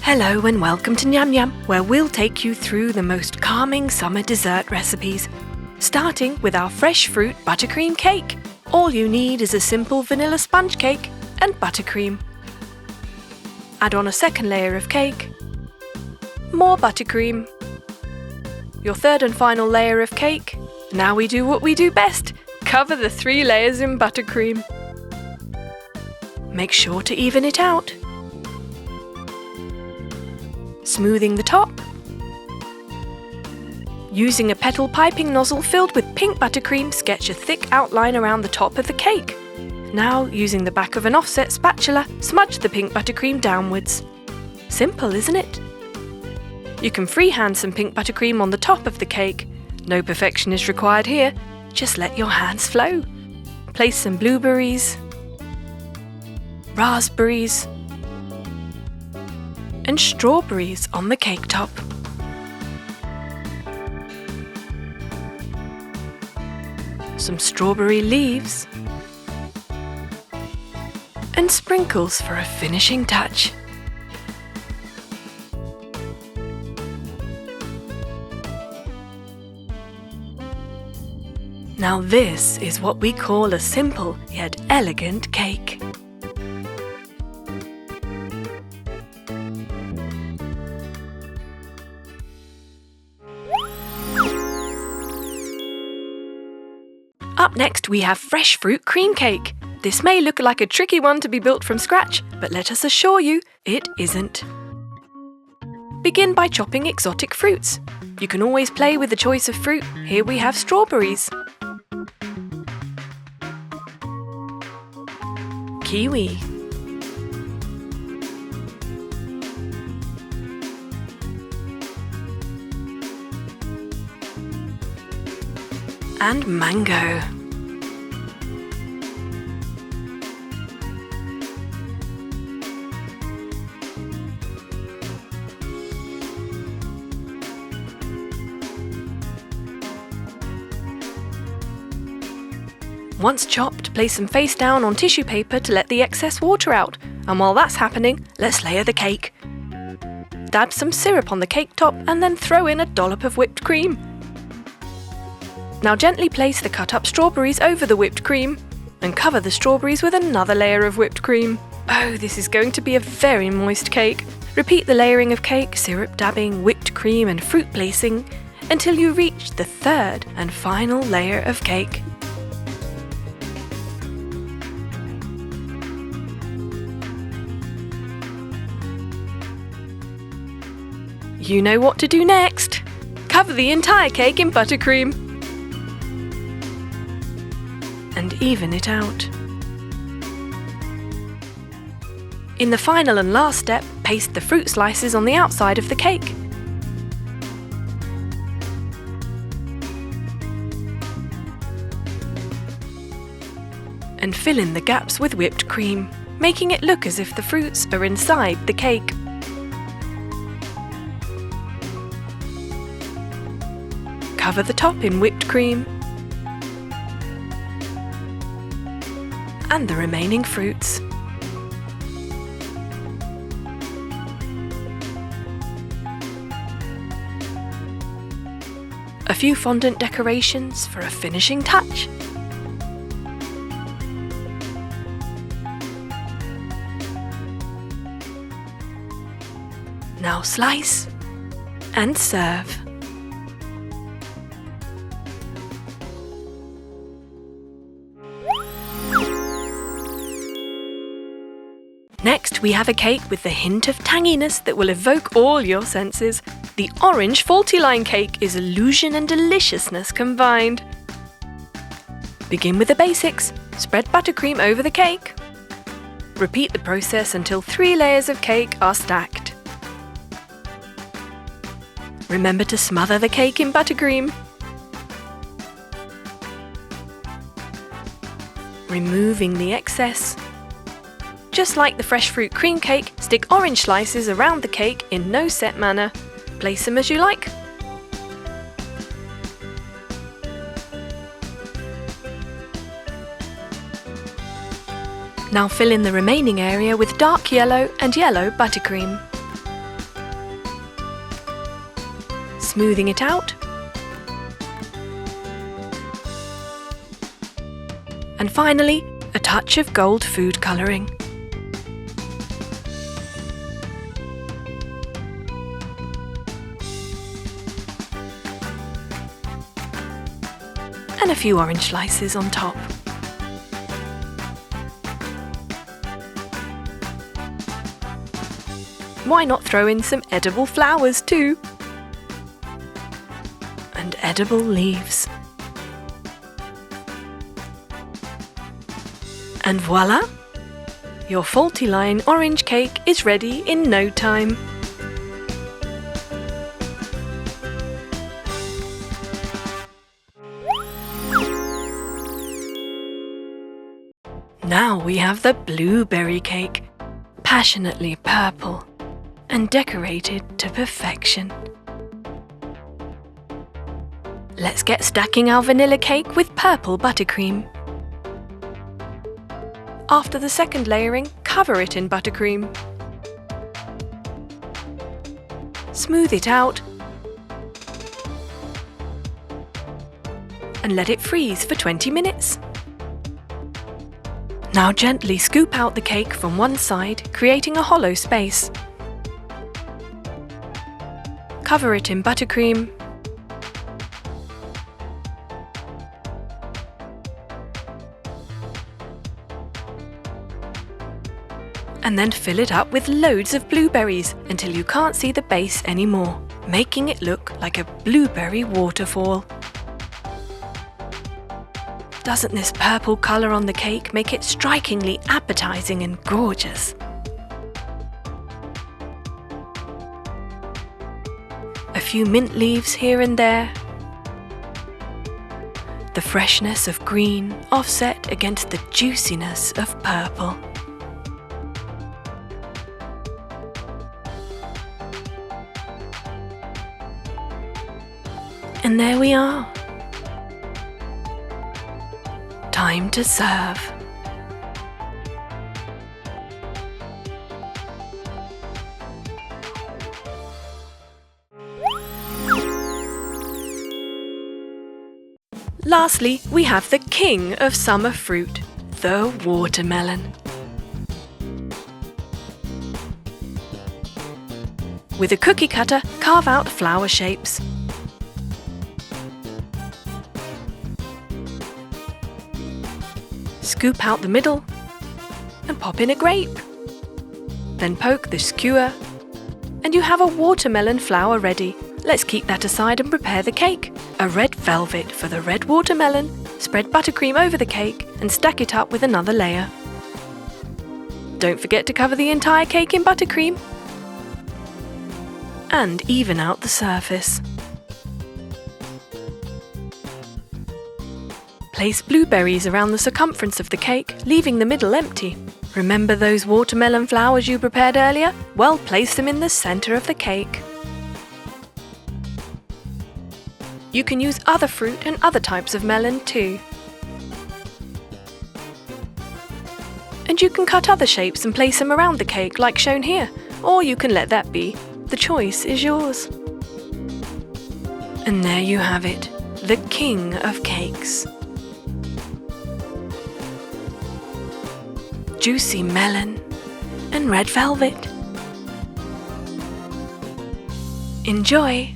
Hello and welcome to Nyam Nyam, where we'll take you through the most calming summer dessert recipes, starting with our fresh fruit buttercream cake. All you need is a simple vanilla sponge cake and buttercream. Add on a second layer of cake, more buttercream, your third and final layer of cake. Now we do what we do best, cover the 3 layers in buttercream. Make sure to even it out. Smoothing the top. Using a petal piping nozzle filled with pink buttercream, sketch a thick outline around the top of the cake. Now, using the back of an offset spatula, smudge the pink buttercream downwards. Simple, isn't it? You can freehand some pink buttercream on the top of the cake. No perfection is required here, just let your hands flow. Place some blueberries, raspberries, and strawberries on the cake top. Some strawberry leaves and sprinkles for a finishing touch. Now this is what we call a simple yet elegant cake. Up next we have fresh fruit cream cake. This may look like a tricky one to be built from scratch, but let us assure you, it isn't. Begin by chopping exotic fruits. You can always play with the choice of fruit. Here we have strawberries, kiwi, and mango. Once chopped, place them face down on tissue paper to let the excess water out. And while that's happening, let's layer the cake. Dab some syrup on the cake top and then throw in a dollop of whipped cream. Now gently place the cut up strawberries over the whipped cream and cover the strawberries with another layer of whipped cream. Oh, this is going to be a very moist cake. Repeat the layering of cake, syrup dabbing, whipped cream and fruit placing until you reach the third and final layer of cake. You know what to do next. Cover the entire cake in buttercream and even it out. In the final and last step, paste the fruit slices on the outside of the cake. And fill in the gaps with whipped cream, making it look as if the fruits are inside the cake. Cover the top in whipped cream and the remaining fruits. A few fondant decorations for a finishing touch. Now slice and serve. Next, we have a cake with the hint of tanginess that will evoke all your senses. The orange faulty line cake is illusion and deliciousness combined. Begin with the basics. Spread buttercream over the cake. Repeat the process until 3 layers of cake are stacked. Remember to smother the cake in buttercream. Removing the excess. Just like the fresh fruit cream cake, stick orange slices around the cake in no set manner. Place them as you like. Now fill in the remaining area with dark yellow and yellow buttercream. smoothing it out. And finally, a touch of gold food colouring. And a few orange slices on top. Why not throw in some edible flowers too? And edible leaves. And voila! Your faulty line orange cake is ready in no time. Now we have the blueberry cake, passionately purple and decorated to perfection. Let's get stacking our vanilla cake with purple buttercream. After the second layering, cover it in buttercream. Smooth it out and let it freeze for 20 minutes. Now gently scoop out the cake from one side, creating a hollow space. Cover it in buttercream. And then fill it up with loads of blueberries until you can't see the base anymore, making it look like a blueberry waterfall. Doesn't this purple colour on the cake make it strikingly appetizing and gorgeous? A few mint leaves here and there. The freshness of green offset against the juiciness of purple. And there we are. Time to serve. Lastly, we have the king of summer fruit, the watermelon. With a cookie cutter, carve out flower shapes. Scoop out the middle and pop in a grape. Then poke the skewer and you have a watermelon flower ready. Let's keep that aside and prepare the cake. A red velvet for the red watermelon. Spread buttercream over the cake and stack it up with another layer. Don't forget to cover the entire cake in buttercream. And even out the surface. Place blueberries around the circumference of the cake, leaving the middle empty. Remember those watermelon flowers you prepared earlier? Well, place them in the center of the cake. You can use other fruit and other types of melon too. And you can cut other shapes and place them around the cake like shown here, or you can let that be. The choice is yours. And there you have it, the king of cakes. Juicy melon and red velvet. Enjoy!